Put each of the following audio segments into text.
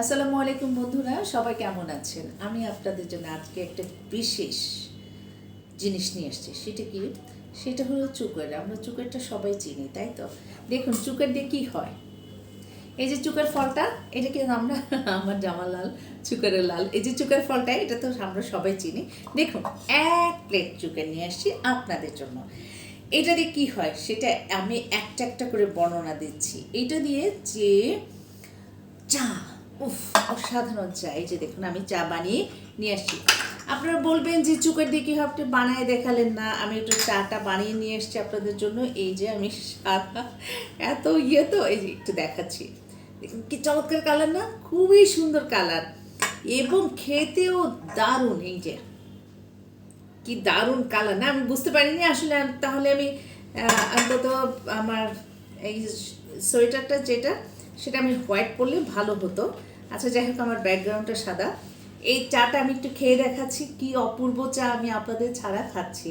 আসসালামু আলাইকুম বন্ধুরা, সবাই কেমন আছেন? আমি আপনাদের জন্য আজকে একটা বিশেষ জিনিস নিয়ে এসেছি। সেটা কি? সেটা হলো চুকের। আমরা চুকেরটা সবাই চিনি, তাই তো? দেখুন চুকের দিয়ে কী হয়। এই যে চুকের ফলটা, এটা কিন্তু আমরা আমার জামা লাল, চুকের লাল। এই যে চুকের ফলটা, এটা তো আমরা সবাই চিনি। দেখুন, এক প্লেট চুকের নিয়ে আসছি আপনাদের জন্য। এটা দিয়ে কী হয় সেটা আমি একটা একটা করে বর্ণনা দিচ্ছি। এটা দিয়ে যে চা, উফ, অসাধারণ চা। এই যে দেখুন আমি চা বানিয়ে নিয়ে আসছি। আপনারা বলবেন যে চুকের দিয়ে কী হবে, বানায় দেখালেন না। আমি একটু চাটা বানিয়ে নিয়ে এসছি আপনাদের জন্য। এই যে আমি সাদা এত তো এই যে একটু দেখাচ্ছি। দেখুন কি চমৎকার কালার না, খুবই সুন্দর কালার এবং খেতেও দারুণ। এই যে কি দারুণ কালার না, আমি বুঝতে পারিনি আসলে। তাহলে আমি অন্তত আমার এই সোয়েটারটা যেটা, সেটা আমি হোয়াইট পরলে ভালো হতো। আচ্ছা যাই হোক, আমার ব্যাকগ্রাউন্ডটা সাদা। এই চাটা আমি একটু খেয়ে দেখাচ্ছি, কি অপূর্ব চা আমি আপনাদের ছাড়া খাচ্ছি।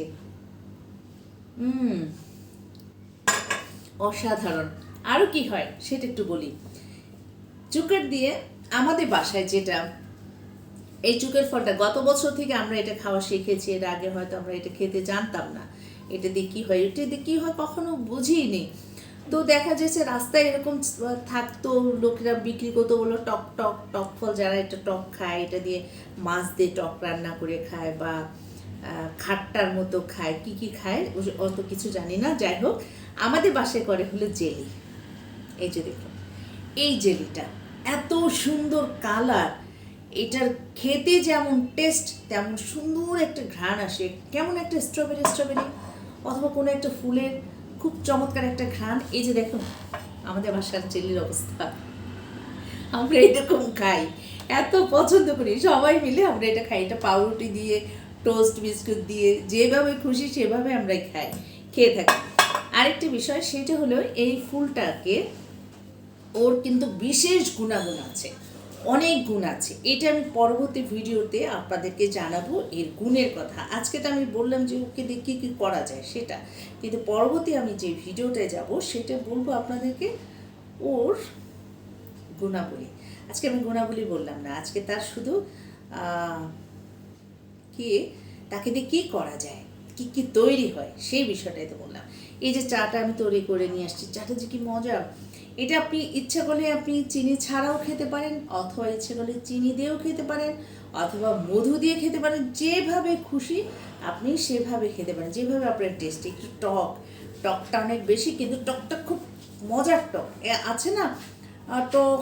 অসাধারণ। আরও কি হয় সেটা একটু বলি। চুকের দিয়ে আমাদের বাসায় যেটা, এই চুকের ফলটা গত বছর থেকে আমরা এটা খাওয়া শিখেছি। এর আগে হয়তো আমরা এটা খেতে জানতাম না। এটা দিয়ে কী হয়, এটা দিয়ে কী হয় কখনো বুঝিনি। তো দেখা যাচ্ছে রাস্তায় এরকম থাকতো, লোকেরা বিক্রি করতো, বললো টক টক টক ফল, যারা এটা টক খায়, এটা দিয়ে মাছ দিয়ে টক রান্না করে খায় বা খাট্টার মতো খায়, কি কি খায় অত কিছু জানি না। যাই হোক, আমাদের বাসায় করে হলো জেলি। এই যে দেখুন, এই জেলিটা এত সুন্দর কালার, এটার খেতে যেমন টেস্ট তেমন সুন্দর একটা ঘ্রাণ আসে, কেমন একটা স্ট্রবেরি স্ট্রবেরি অথবা কোনো একটা ফুলের খুব চমৎকার একটা ঘ্রাণ। এই যে দেখুন আমাদের বাসার জেলির অবস্থা, আমরা এরকম খাই, এত পছন্দ করি সবাই মিলে আমরা এটা খাই। এটা পাউরুটি দিয়ে, টোস্ট বিস্কুট দিয়ে, যেভাবে খুশি সেভাবে আমরা খেয়ে থাকি। আরেকটি বিষয় সেটা হলো এই ফুলটাকে, ওর কিন্তু বিশেষ গুণাগুণ আছে, অনেক গুণ আছে। এটা আমি পরবর্তী ভিডিওতে আপনাদেরকে জানাবো এর গুণের কথা। আজকে তো আমি বললাম যে ওকে দিয়ে কী কী করা যায় সেটা, কিন্তু পরবর্তী আমি যে ভিডিওটায় যাব সেটা বলবো আপনাদেরকে ওর গুণাবলী। আজকে আমি গুণাবলী বললাম না, আজকে তার শুধু কি, তাকে দিয়ে কী করা যায়, কী কী তৈরি হয় সেই বিষয়টাই তো বললাম। এই যে চাটা আমি তৈরি করে নিয়ে আসছি, চাটা যে কি মজা। এটা আপনি ইচ্ছা করলে আপনি চিনি ছাড়াও খেতে পারেন, অথবা ইচ্ছে করলে চিনি দিয়েও খেতে পারেন, অথবা মধু দিয়ে খেতে পারেন। যেভাবে খুশি আপনি সেভাবে খেতে পারেন, যেভাবে আপনার টেস্ট। একটু টকটা অনেক বেশি, কিন্তু টকটা খুব মজার টক আছে না, টক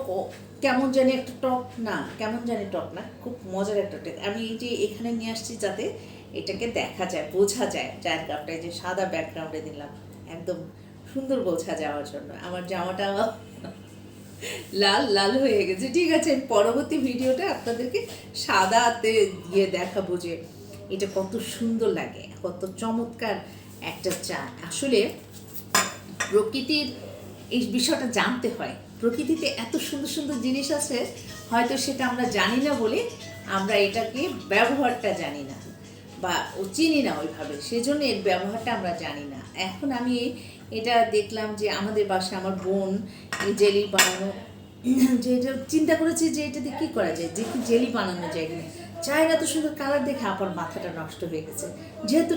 কেমন জানি একটা টক না, কেমন জানি টক না, খুব মজার একটা টক। আমি এই যে এখানে নিয়ে আসছি যাতে এটাকে দেখা যায়, বোঝা যায়। চায়ের কাপটা যে সাদা ব্যাকগ্রাউন্ডে দিলাম একদম সুন্দর বোঝা যাওয়ার জন্য। আমার জামাটা লাল লাল হয়ে গেছে। ঠিক আছে, পরবর্তী ভিডিওটা আপনাদেরকে সাদাতে দিয়ে দেখাবো যে এটা কত সুন্দর লাগে, কত চমৎকার একটা চা। আসলে প্রকৃতির এই বিষয়টা জানতে হয়। প্রকৃতিতে এত সুন্দর সুন্দর জিনিস আছে, হয়তো সেটা আমরা জানি না বলে আমরা এটাকে ব্যবহারটা জানি না বা চিনি না ওইভাবে, সেজন্য এর ব্যবহারটা আমরা জানি না। এখন আমি এটা দেখলাম যে আমাদের বাসায় আমার বোন এই জেলি বানানো, যে এটা চিন্তা করেছি যে এটাতে কী করা যায়, যে কি জেলি বানানো যায় কিনা। চায়ের এত সুন্দর কালার দেখে আমার মাথাটা নষ্ট হয়ে গেছে। যেহেতু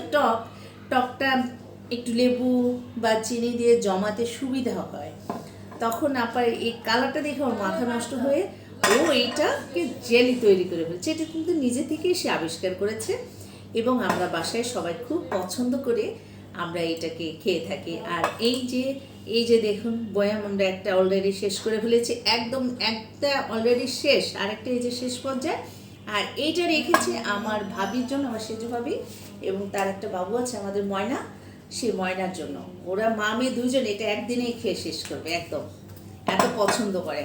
টকটা একটু লেবু বা চিনি দিয়ে জমাতে সুবিধা হয়, তখন আবার এই কালারটা দেখে ওর মাথা নষ্ট হয়ে ও এইটাকে জেলি তৈরি করে ফেলছে। এটা কিন্তু নিজে থেকেই সে আবিষ্কার করেছে এবং আমরা বাসায় সবাই খুব পছন্দ করে আমরা এটাকে খেয়ে থাকি। আর এই যে দেখুন বয়াম আমরা একটা অলরেডি শেষ করে ফেলেছি, একদম একটা অলরেডি শেষ, আরেকটা এই যে শেষ পর্যায়ে। আর এইটা রেখেছে আমার ভাবির জন্য, আমার সেজু ভাবি, এবং তার একটা বাবু আছে আমাদের ময়না, সে ময়নার জন্য। ওরা মা মেয়ে দুইজন এটা একদিনেই খেয়ে শেষ করবে, একদম এত পছন্দ করে।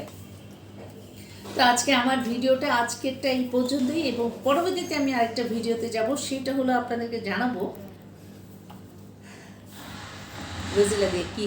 তো আজকে আমার ভিডিওটা আজকেরটা এই পর্যন্তই, এবং পরবর্তীতে আমি আরেকটা ভিডিওতে যাব, সেটা হলো আপনাদেরকে জানাবো রোজিলা দিয়ে কী